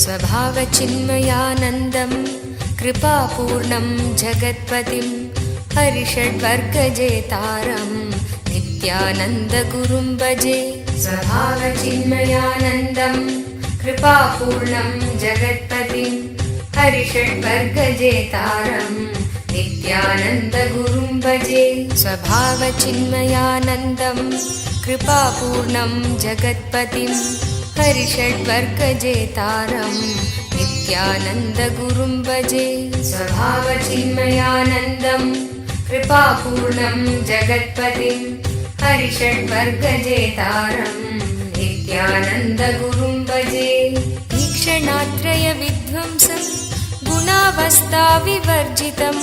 स्वभावचिन्मयानन्दं कृपापूर्णं जगत्पतिं हरिषड्वर्गजेतारं नित्यानन्दगुरुं भजे। स्वभावचिन्मयानन्दं कृपापूर्णं जगत्पतिं हरिषड्वर्गजेतारं नित्यानन्दगुरुं भजे। स्वभावचिन्मयानन्दं कृपापूर्णं जगत्पतिं हरिषड्वर्गजेतारं नित्यानन्दगुरुं भजे। स्वभावचिन्मयानन्दं कृपापूर्णं जगत्पतिं हरिषड्वर्गजेतारं नित्यानन्दगुरुं भजे। ईक्षणात्रयविध्वंसं गुणावस्थाविवर्जितं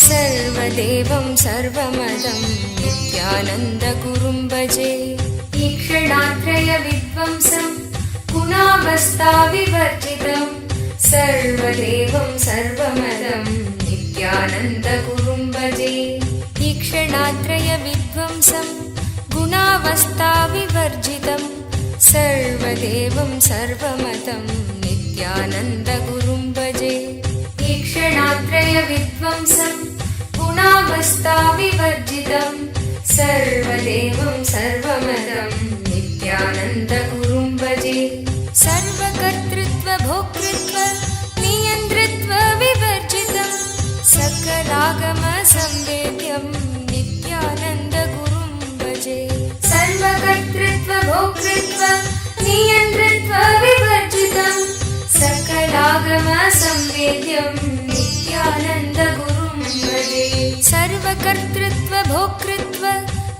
सर्वदेवं सर्वमदं नित्यानन्दगुरुं भजे। ईक्षणात्रयविध्वंसं गुणावस्थाविवर्जितं सर्वदेवं सर्वमदं नित्यानन्दगुरुं भजे। ईक्षणात्रयविध्वंसं गुणावस्थाविवर्जितं सर्वदेवं सर्वमदं नित्यानन्दगुरुं भजे। ईक्षणात्रयविध्वंसं गुणावस्थाविवर्जितं सर्वदेवं सर्वमदं नित्यानन्दगुरुं भजे। सर्वकर्तृत्वभोक्तृत्व नियन्तृत्वविवर्जितं सकलागमसंवेद्यं नित्यानन्दगुरुं भजे। सर्वकर्तृत्वभोक्तृत्व नियन्तृत्वविवर्जितं सकलागमसंवेद्यं नित्यानन्दगुरुं भजे। सर्वकर्तृत्वभोक्तृत्व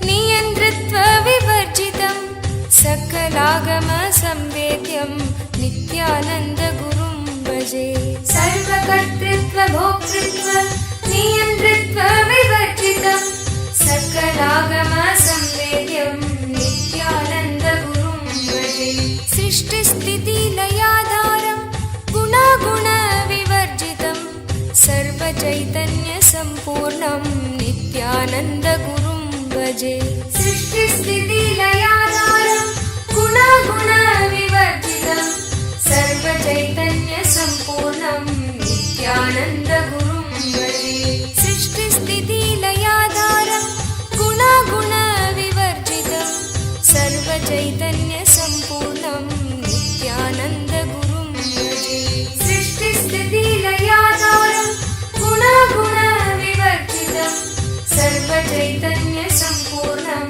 नियन्तृत्वविवर्जितं सकलागमसंवेद्यं नित्यानन्दगुरुं भजे। सर्वकर्तृत्वभोक्तृत्व नियन्तृत्वविवर्जितं सकलागमसंवेद्यं नित्यानन्दगुरुं भजे। सृष्टिस्थितिलयाधारं गुणागुणविवर्जितं सर्वचैतन्यसम्पूर्णं नित्यानन्दगुरुं भजे। सृष्टिस्थितिलयाधारं गुणागुणविवर्जितं सर्वचैतन्यसम्पूर्णं नित्यानन्दगुरुं भजे। सृष्टिस्थितिलयाधारं गुणागुणविवर्जितं सर्वचैतन्यसम्पूर्णं नित्यानन्दगुरुं भजे। सृष्टिस्थितिलयाधारं गुणागुणविवर्जितं सर्वचैतन्यसम्पूर्णं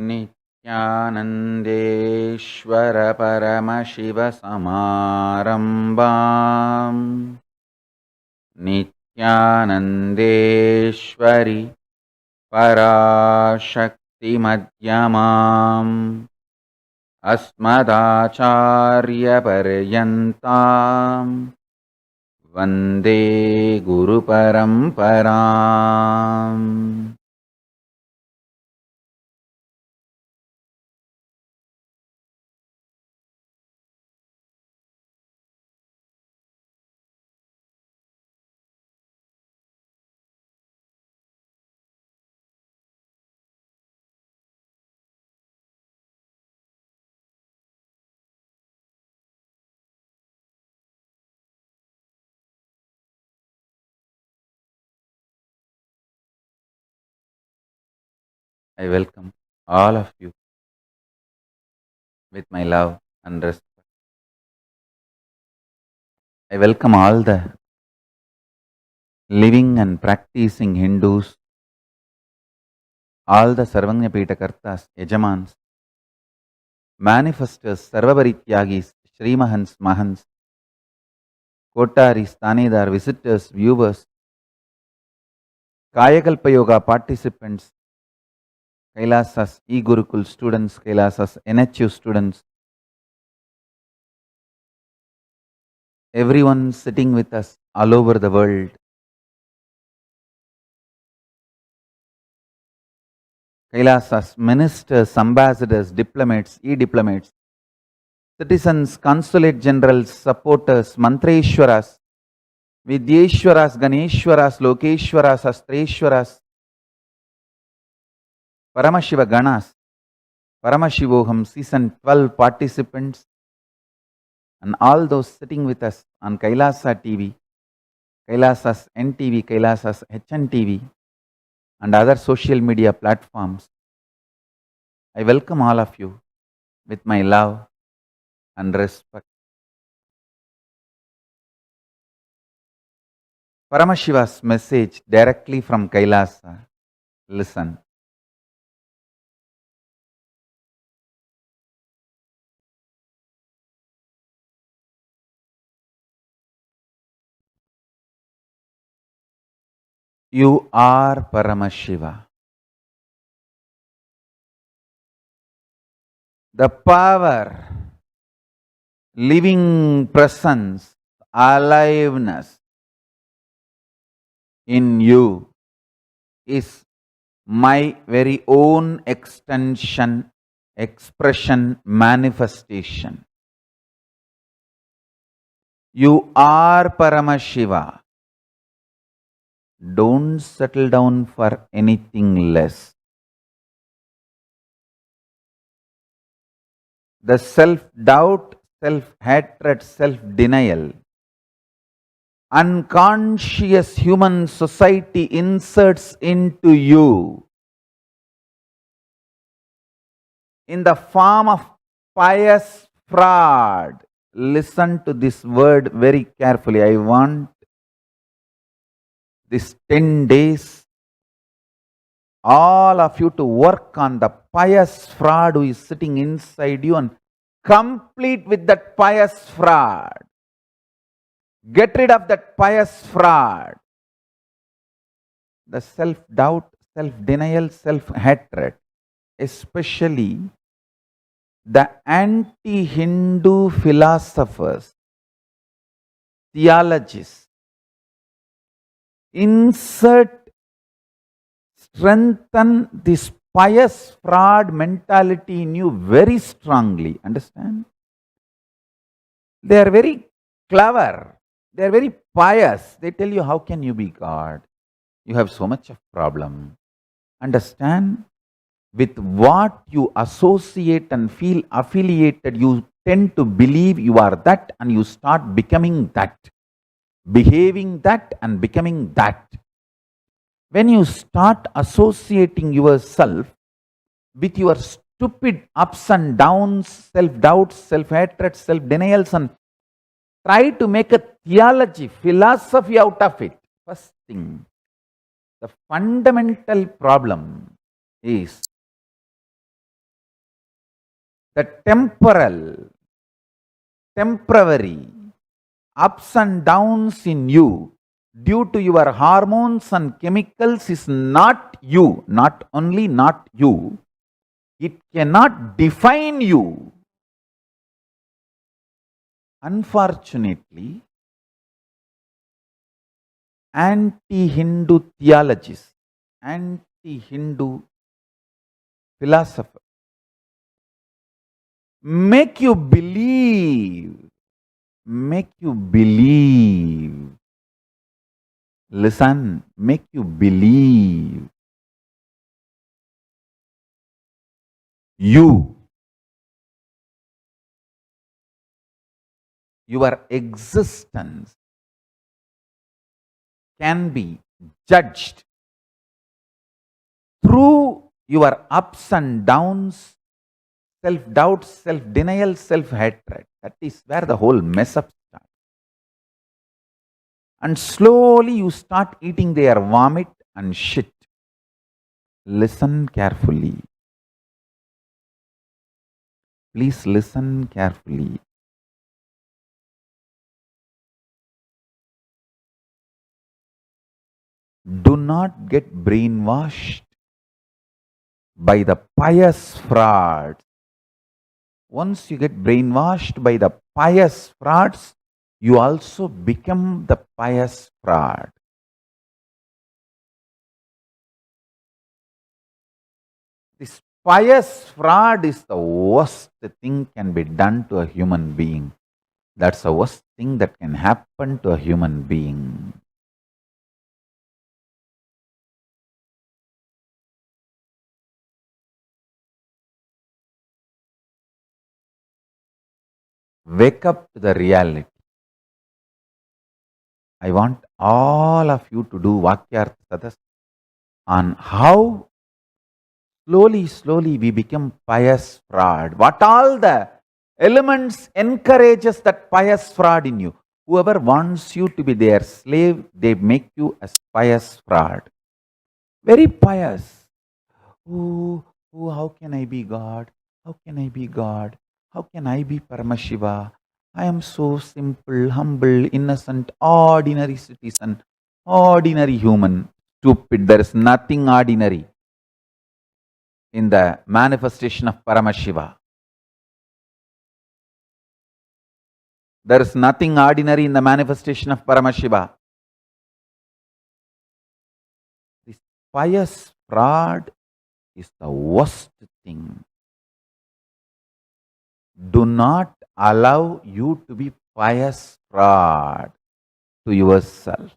नित्यानन्देश्वर परमशिवसमारम्भाम् नित्यानन्देश्वरि पराशक्तिमध्यमाम् अस्मदाचार्यपर्यन्ताम् वन्दे गुरुपरम्पराम्। I welcome all of you with my love and respect. I welcome all the living and practicing Hindus, all the Sarvanyapita Kartas, Yajamans, manifestors, Sarvaparityagis, Srimahans, Mahans, Kotaris, Tanedar, visitors, viewers, Kayakalpa Yoga participants, Kailasas E-Gurukul students, Kailasas NHU students, everyone sitting with us all over the world. Kailasas, ministers, ambassadors, diplomats, e-diplomats, citizens, consulate generals, supporters, Mantreshwaras, Vidyeshwaras, Ganeshwaras, Lokeshwaras, Astreshwaras, Paramashiva Ganas, Paramashivoham, season 12 participants, and all those sitting with us on Kailasa TV, Kailasa's NTV, Kailasa's HNTV, and other social media platforms. I welcome all of you with my love and respect. Paramashiva's message directly from Kailasa. Listen. You are Paramashiva. The power, living presence, aliveness in you is my very own extension, expression, manifestation. You are Paramashiva. Don't settle down for anything less. The self-doubt, self-hatred, self-denial, unconscious human society inserts into you in the form of pious fraud. Listen to this word very carefully. I want this 10 days, all of you to work on the pious fraud who is sitting inside you and complete with that pious fraud. Get rid of that pious fraud. The self-doubt, self-denial, self-hatred, especially the anti-Hindu philosophers, theologists, strengthen this pious fraud mentality in you very strongly. Understand? They are very clever. They are very pious. They tell you, how can you be God? You have so much of problem. Understand? With what you associate and feel affiliated, you tend to believe you are that and you start becoming that. Behaving that and becoming that. When you start associating yourself with your stupid ups and downs, self-doubts, self-hatred, self-denials, and try to make a theology, philosophy out of it. First thing, the fundamental problem is the temporary ups and downs in you due to your hormones and chemicals is not you, not only not you, it cannot define you. Unfortunately, anti-Hindu theologists, anti-Hindu philosophers make you believe, listen, make you believe your existence can be judged through your ups and downs, self-doubt, self-denial, self-hatred. That is where the whole mess up starts. And slowly you start eating their vomit and shit. Listen carefully. Please listen carefully. Do not get brainwashed by the pious fraud. Once you get brainwashed by the pious frauds, you also become the pious fraud. This pious fraud is the worst thing can be done to a human being. That's the worst thing that can happen to a human being. wake up to the reality. I want all of you to do Vakyartha Sadas on how slowly we become pious fraud. What all the elements encourages that pious fraud in you. Whoever wants you to be their slave, they make you as pious fraud. Very pious. Oh, how can I be God? How can I be God? How can I be Paramashiva? I am so simple, humble, innocent, ordinary citizen, ordinary human. Stupid. There is nothing ordinary in the manifestation of Paramashiva. There is nothing ordinary in the manifestation of Paramashiva. This pious fraud is the worst thing. Do not allow you to be pious fraud to yourself.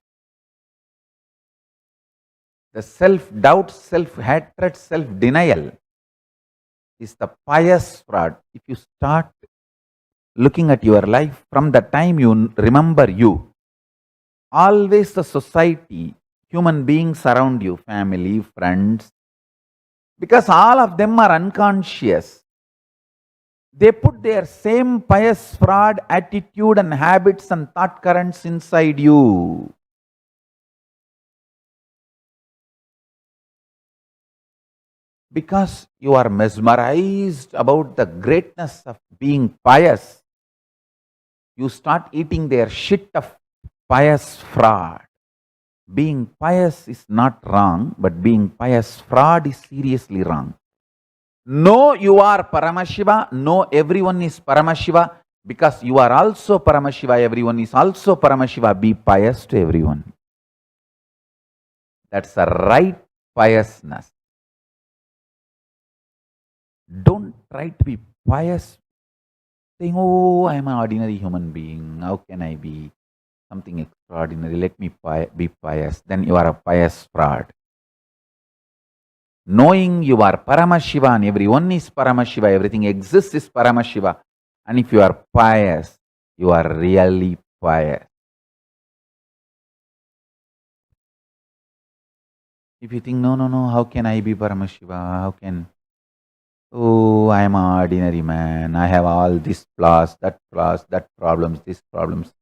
The self-doubt, self-hatred, self-denial is the pious fraud. If you start looking at your life from the time you remember you, always the society, human beings around you, family, friends, because all of them are unconscious. They put their same pious fraud attitude and habits and thought currents inside you. Because you are mesmerized about the greatness of being pious, you start eating their shit of pious fraud. Being pious is not wrong, but being pious fraud is seriously wrong. No, you are Paramashiva. No, everyone is Paramashiva. Because you are also Paramashiva, everyone is also Paramashiva. Be pious to everyone. That's the right piousness. Don't try to be pious, saying, oh, I am an ordinary human being. How can I be something extraordinary? Let me be pious. Then you are a pious fraud. Knowing you are Paramashiva and everyone is Paramashiva, everything exists is Paramashiva. And if you are pious, you are really pious. If you think, no, how can I be Paramashiva? How can... Oh, I am an ordinary man. I have all this flaws, that problems, these problems.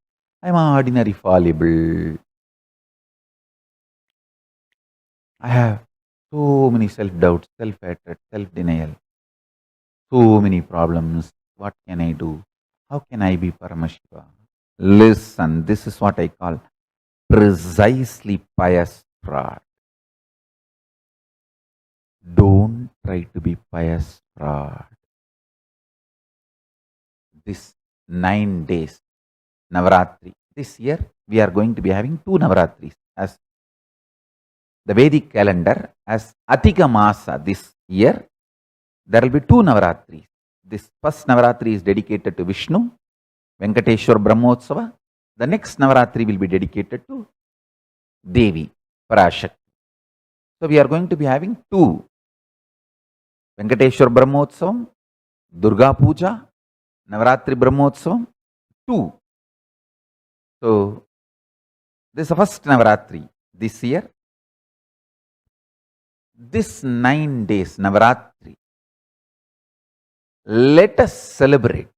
I am an ordinary fallible. I have so many self-doubts, self-hatred, self-denial. So many problems. What can I do? How can I be Paramashiva? Listen, this is what I call precisely pious fraud. Don't try to be pious fraud. This 9 days, Navaratri. This year, we are going to be having 2 Navaratris. As the Vedic calendar, as Atika Masa this year, there will be 2 Navaratris. This first Navaratri is dedicated to Vishnu, Venkateshwar Brahmotsava. The next Navaratri will be dedicated to Devi, Parashakti. So we are going to be having 2. Venkateshwar Brahmotsavam, Durga Puja, Navaratri Brahmotsavam, 2. So, this is the first Navaratri this year. This 9 days Navaratri, let us celebrate.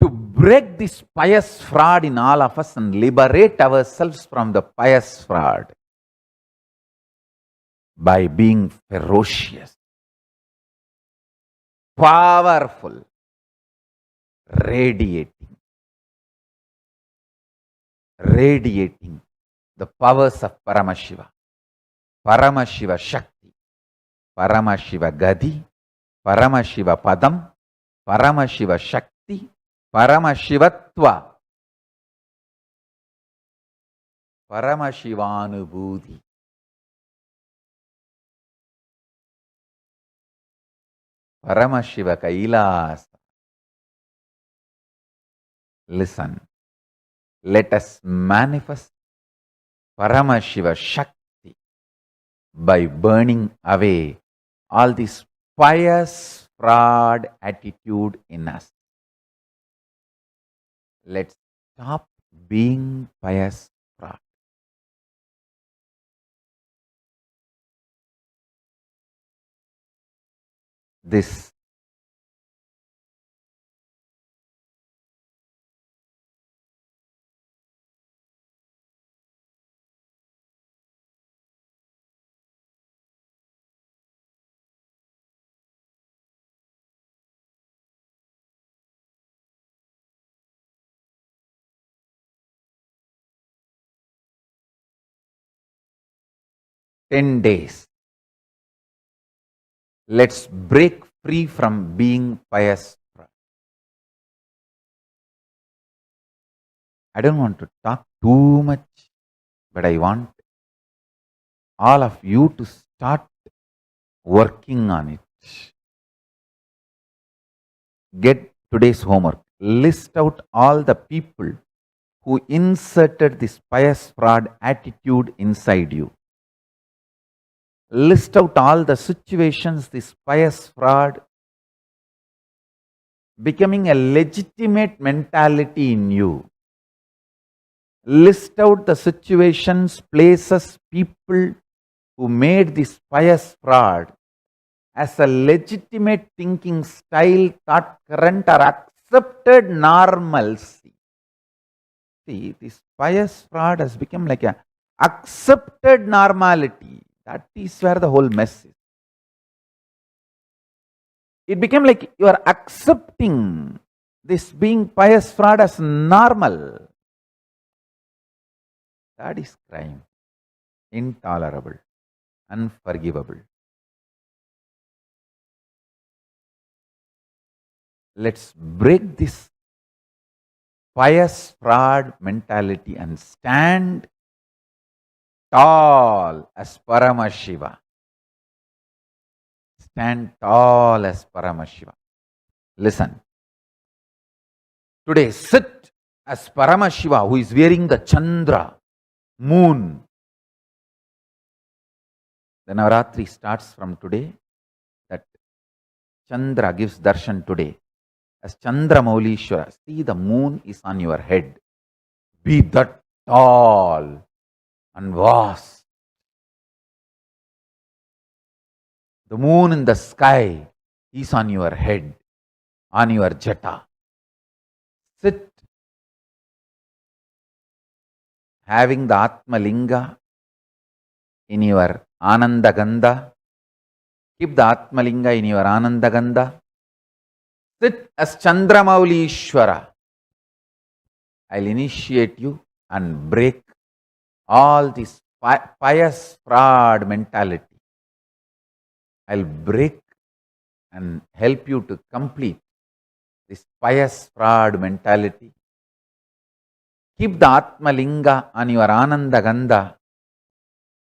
To break this pious fraud in all of us and liberate ourselves from the pious fraud by being ferocious, powerful, radiating the powers of Paramashiva, Paramashiva Shakti, Paramashiva Gadi, Paramashiva Padam, Paramashiva Shakti, Paramashivatva, Paramashivanubhuti. Paramashiva Kailasa. Listen, let us manifest Paramashiva Shakti by burning away all these pious fraud attitude in us. Let's stop being pious fraud. This ten days. Let's break free from being pious fraud. I don't want to talk too much, but I want all of you to start working on it. Get today's homework. List out all the people who inserted this pious fraud attitude inside you. List out all the situations this pious fraud becoming a legitimate mentality in you. List out the situations, places, people who made this pious fraud as a legitimate thinking style, thought current, or accepted normalcy. See, this pious fraud has become like a accepted normality. That is where the whole mess is. It became like you are accepting this being pious fraud as normal. That is crime. Intolerable. Unforgivable. Let's break this pious fraud mentality and stand tall as Paramashiva. Stand tall as Paramashiva. Listen. Today, sit as Paramashiva, who is wearing the Chandra, moon. The Navaratri starts from today. That Chandra gives darshan today. As Chandra Maulishwara, see the moon is on your head. Be that tall and vast. The moon in the sky is on your head, on your jata. Sit, having the Atma Linga in your Ananda Gandha. Keep the Atma Linga in your Ananda Gandha. Sit as Chandramaulishwara. I'll initiate you and break all this pious fraud mentality. I'll break and help you to complete this pious fraud mentality. Keep the Atma Linga on your Ananda Gandha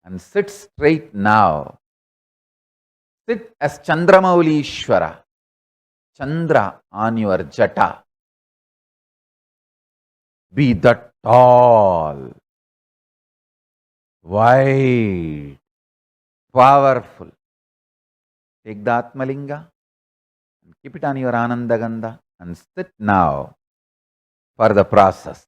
and sit straight now. Sit as Chandramaulishwara. Chandra on your jata. Be that tall, wide, powerful. Take the Atmalinga and keep it on your Ananda Gandha and sit now for the process.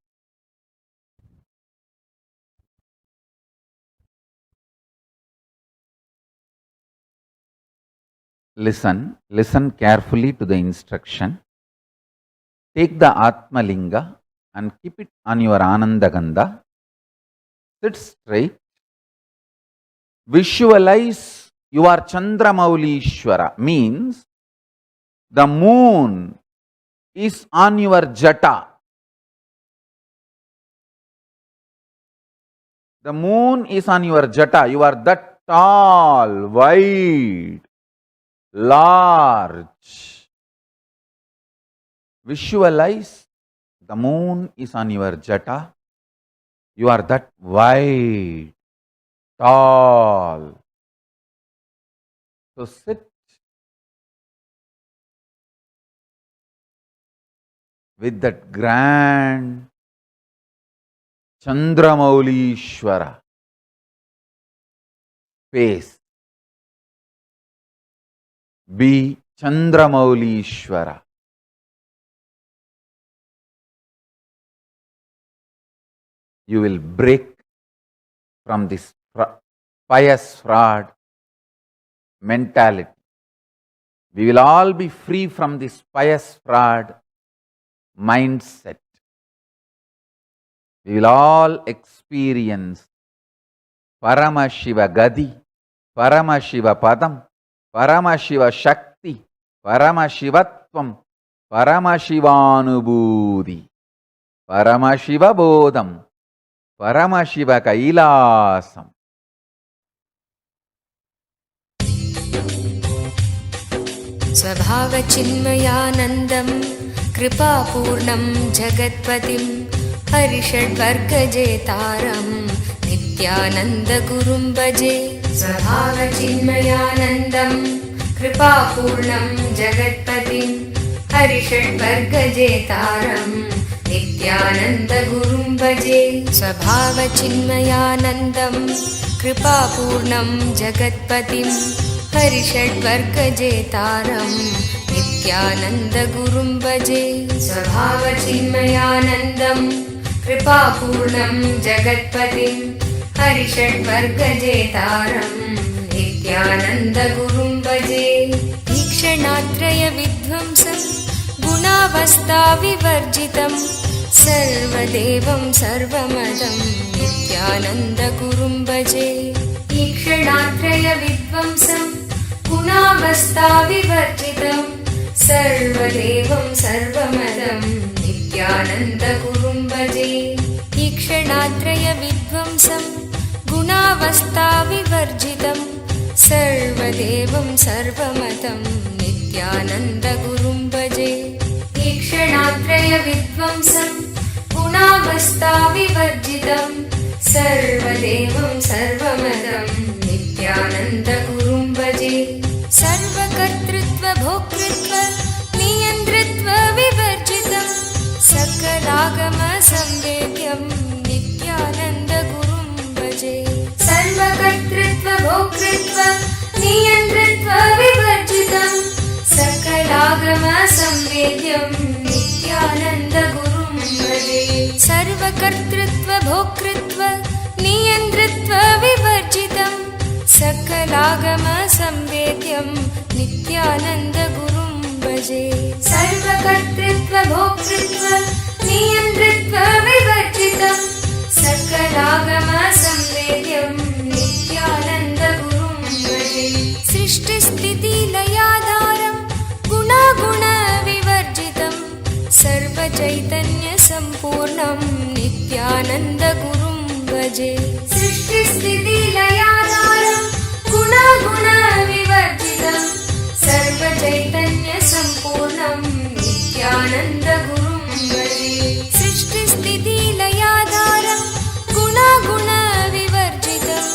Listen carefully to the instruction. Take the Atma Linga and keep it on your Ananda Gandha. Sit straight. Visualize you are Chandramaulishwara, means the moon is on your jata. The moon is on your jata. You are that tall, wide, large. Visualize the moon is on your jata. You are that wide, tall. So sit with that grand Chandramaulishwara face. Be Chandramaulishwara. You will break from this pious fraud mentality. We will all be free from this pious fraud mindset. We will all experience Paramashiva Gadi, Paramashiva Padam, Paramashiva Shakti, Paramashivatvam, Paramashivanubudhi, Paramashiva Bodham, Paramashiva Kailasam. स्वभावचिन्मयानन्दं कृपापूर्णं जगत्पतिं हरिषड्वर्गजेतारं नित्यानन्दगुरुं भजे स्वभावचिन्मयानन्दं कृपापूर्णं जगत्पतिं हरिषड्वर्गजेतारं नित्यानन्दगुरुं भजे स्वभावचिन्मयानन्दं कृपापूर्णं जगत्पतिं हरिषड्वर्गजेतारं नित्यानन्दगुरुं भजे स्वभावचिन्मयानन्दं कृपापूर्णं जगत्पतिं हरिषड्वर्गजेतारं नित्यानन्दगुरुं भजे ईक्षणात्रयविध्वंसं गुणावस्थाविवर्जितं सर्वदेवं सर्वमदं नित्यानन्दगुरुं भजे ईक्षणात्रयविध्वंसं गुणावस्थाविवर्जितं सर्वदेवं सर्वमदं नित्यानन्दगुरुं भजे ईक्षणात्रयविध्वंसं गुणावस्थाविवर्जितं सर्वदेवं सर्वमदं नित्यानन्दगुरुं भजे ईक्षणात्रयविध्वंसं गुणावस्थाविवर्जितं सर्वदेवं सर्वमदं नित्यानन्दगुरुं भजे सर्वकर्तृत्वभोक्तृत्व नियन्तृत्व विवर्जितं सकलागमसंवेद्यं नित्यानन्दगुरुं भजे सर्वकर्तृत्वभोक्तृत्व नियन्तृत्व विवर्जितं सकलागमसंवेद्यं नित्यानन्दगुरुं भजे सर्वकर्तृत्वभोक्तृत्व नियन्तृत्व विवर्जितं सकलागमसंवेद्यं नित्यानन्दगुरुं भजे सर्वकर्तृत्वभोक्तृत्व नियन्तृत्व विवर्जितं सकलागमसंवेद्यं नित्यानन्दगुरुं भजे सृष्टिस्थितिलयाधारं गुणागुणविवर्जितं सर्वचैतन्यसम्पूर्णं नित्यानन्दगुरुं भजे सृष्टिस्थितिलयाधारं गुणागुणविवर्जितं सर्वचैतन्यसम्पूर्णं नित्यानन्दगुरुं भजे सृष्टिस्थितिलयाधारं गुणागुणविवर्जितं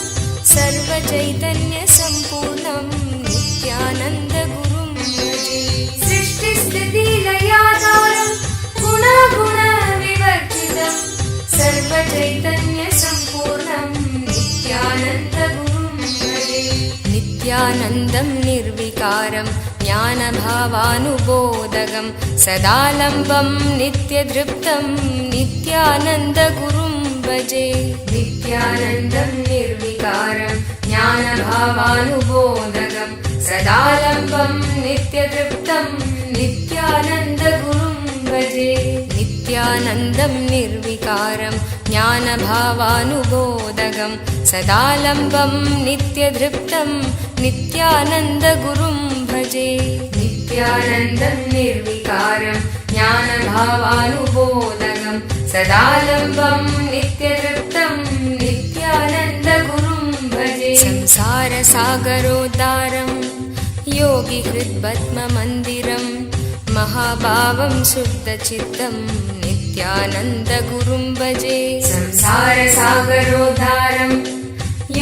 सर्वचैतन्यसम्पूर्णं नित्यानन्दगुरुं भजे सृष्टिस्थितिलयाधारं गुणागुणविवर्जितं सर्वचैतन्यसम्पूर्णं नित्यानन्दगुरुं भजे नित्यानन्दं निर्विकारं ज्ञानभावानुबोधकं सदालम्बं नित्यदृप्तं नित्यानन्दगुरुं भजे नित्यानन्दं निर्विकारं ज्ञानभावानुबोधकं सदालम्बं नित्यदृप्तं नित्यानन्दगुरुं भजे नित्यानन्दं निर्विकारं ज्ञानभावानुबोधकं सदालम्बं नित्यदृप्तं नित्यानन्दगुरुं भजे नित्यानन्दं निर्विकारं ज्ञानभावानुबोधकं सदालम्बं नित्यदृप्तं नित्यानन्दगुरुं भजे संसारसागरोद्धारं योगिहृद्पद्ममन्दिरं महाभावं शुद्धचित्तं नित्यानन्दगुरुं भजे संसारसागरोद्धारं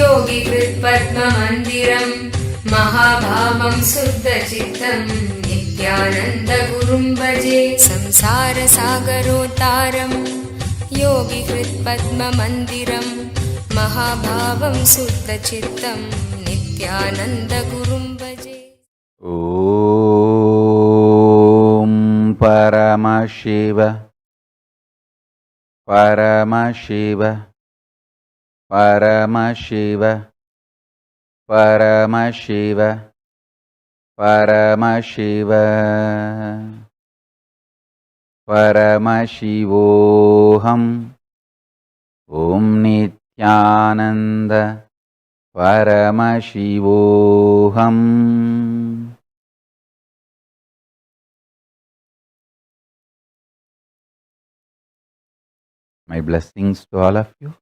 योगिहृद्पद्ममन्दिरं महाभावं शुद्धचित्तं नित्यानन्दगुरुं भजे संसारसागरोद्धारं योगिहृद्पद्ममन्दिरं महाभावं शुद्धचित्तं नित्यानन्दगुरुं भजे। ओ परमशिव परमशिव परमशिव परमशिव परमशिव परमशिवोऽहम् ॐ नित्यानन्द परमशिवोऽहम्. My blessings to all of you.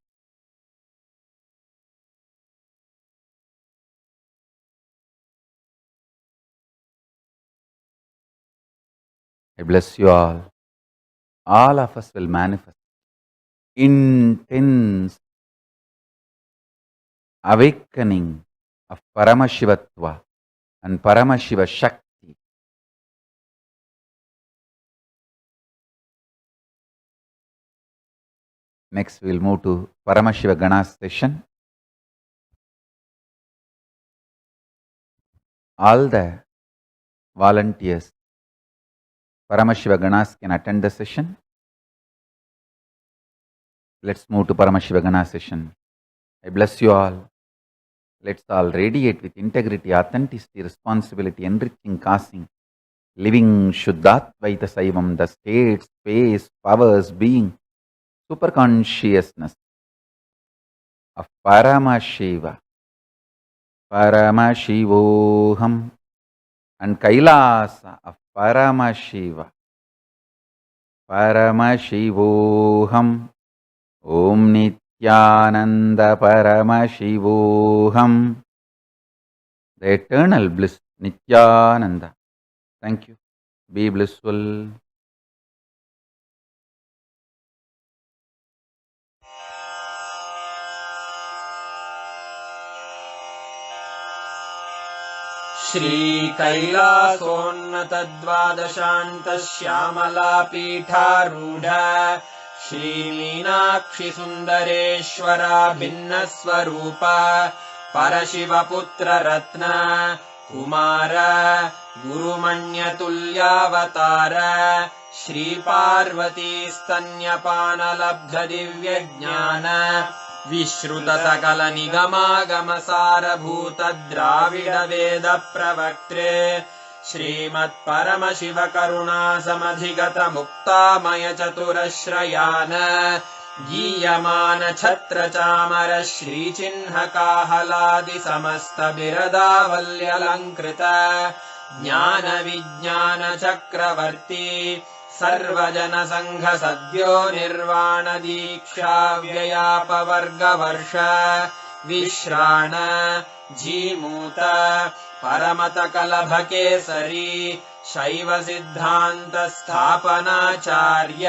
I bless you all. All of us will manifest intense awakening of Paramashivatva and Paramashiva Shakti. Next we'll move to Paramashiva Ganas session. All the volunteers, Paramashiva Ganas can attend the session. Let's move to Paramashiva Ganas session. I bless you all. Let's all radiate with integrity, authenticity, responsibility, enriching, causing, living Shuddhatvaita Saivam, the state, space, powers, being, superconsciousness of Paramashiva, Paramashivoham, and Kailasa of Paramashiva, Paramashivoham, Om Nityananda Paramashivoham, the eternal bliss, Nityananda. Thank you. Be blissful. श्रीकैलासोन्नतद्वादशान्तश्यामलापीठारूढ श्रीमीनाक्षिसुन्दरेश्वरा भिन्नस्वरूप परशिवपुत्ररत्न Kumar गुरुमण्यतुल्यावतार श्रीपार्वतीस्तन्यपानलब्धदिव्यज्ञान विश्रुतसकलनिगमागमसारभूत द्राविडवेदप्रवक्त्रे श्रीमत्परमशिवकरुणासमधिगतमुक्तामयचतुरश्रयान् गीयमानछत्रचामर श्रीचिह्नकाहलादिसमस्तबिरदावल्यलङ्कृत ज्ञानविज्ञानचक्रवर्ती सर्वजनसङ्घसद्यो निर्वाणदीक्षाव्ययापवर्गवर्ष विश्राण Jimuta परमतकलभकेसरी शैवसिद्धान्तस्थापनाचार्य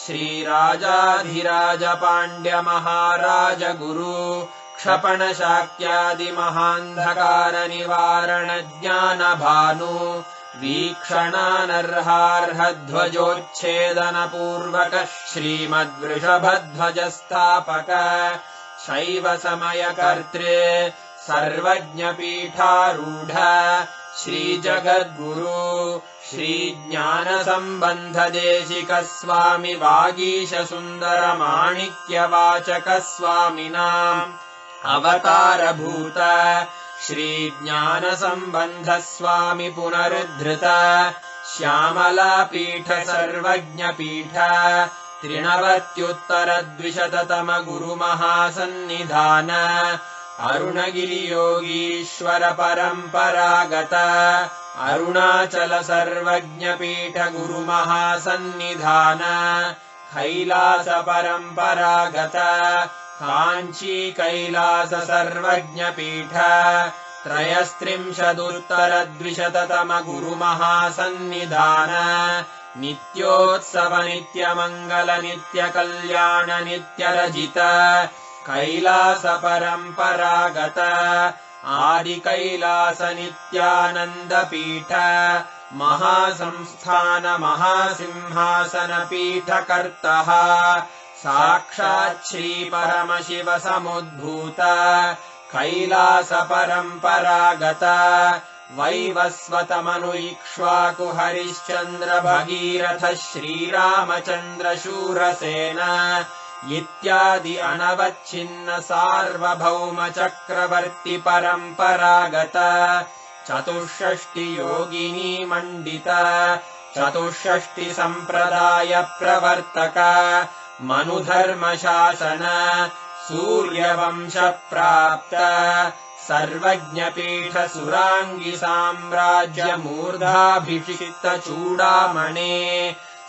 श्रीराजाधिराजपाण्ड्यमहाराजगुरु क्षपणशाक्यादिमहान्धकारनिवारणज्ञानभानु वीक्षणानर्हार्हध्वजोच्छेदनपूर्वक श्रीमद्वृषभध्वजस्थापक शैवसमयकर्त्रे सर्वज्ञपीठारूढ श्रीजगद्गुरु श्रीज्ञानसम्बन्धदेशिकस्वामि वागीशसुन्दरमाणिक्यवाचकस्वामिनाम् अवतारभूत श्रीज्ञानसम्बन्धस्वामि पुनरुद्धृत श्यामलापीठ सर्वज्ञपीठ 93 गुरुमहासन्निधान अरुणगिरियोगीश्वर परम्परागत अरुणाचल सर्वज्ञपीठ गुरुमहासन्निधान कैलास परम्परागत काञ्ची कैलास सर्वज्ञपीठ 33 गुरुमहासन्निधान नित्योत्सव नित्यमङ्गल नित्यकल्याण नित्यरजित कैलास परम्परागत आदि कैलास नित्यानन्दपीठ महासंस्थान महासिंहासन पीठकर्तः साक्षात् श्री परमशिव समुद्भूत कैलास परम्परागत वैवस्वतमनु इक्ष्वाकु हरिश्चन्द्र भगीरथ श्रीरामचन्द्र शूरसेन इत्यादि अनवच्छिन्न सार्वभौम चक्रवर्ति परम्परागत चतुष्षष्टि योगिनी मण्डित चतुष्षष्टि सम्प्रदाय प्रवर्तक मनुधर्मशासन सूर्यवंश प्राप्त सर्वज्ञपीठ सुराङ्गी साम्राज्य मूर्धाभिषिक्त चूडामणे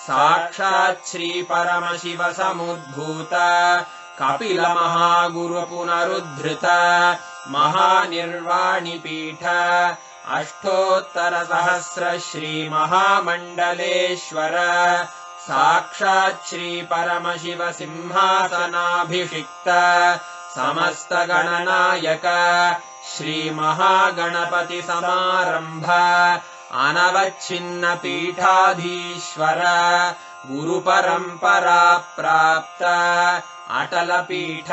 साक्षात् श्री परमशिव समुद्भूत कपिल महागुरु पुनरुद्धृत महानिर्वाणिपीठ अष्टोत्तरसहस्र श्री महामण्डलेश्वर साक्षात् श्री परमशिव सिंहासनाभिषिक्त समस्त गणनायक श्री महागणपति समारंभ अनवच्छिन्न पीठाधीश्वर गुरुपरम्परा प्राप्त अटल पीठ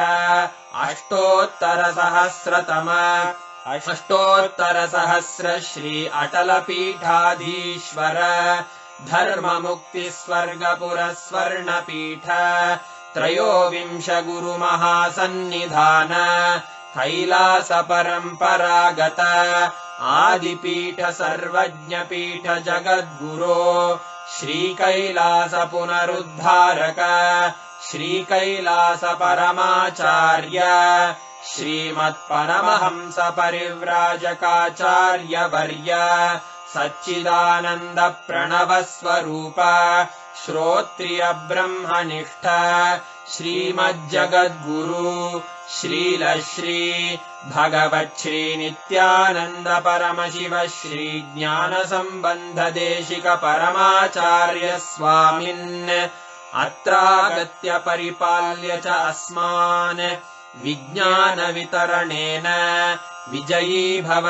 अष्टोत्तरसहस्र श्री अटल पीठाधीश्वर धर्ममुक्ति स्वर्गपुर स्वर्णपीठ त्रयोविंश गुरु महासन्निधान कैलास परम्परागत आदिपीठ सर्वज्ञपीठ जगद्गुरो श्री कैलास पुनरुद्धारक श्री कैलास परमाचार्य श्रीमत्परमहंस परिव्राजकाचार्य वर्य सच्चिदानन्द प्रणव स्वरूप श्रोत्रिय ब्रह्मनिष्ठ श्रीमज्जगद्गुरु श्रीलश्री भगवच्छ्री नित्यानन्द परमशिव श्री ज्ञान संबंध देशिक परमाचार्य स्वामिन् अत्रागत्य परिपाल्य च अस्मान् विज्ञान वितरणेन विजयी भव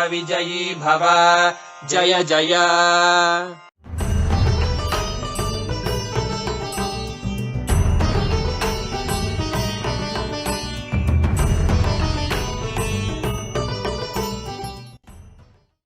जय जय।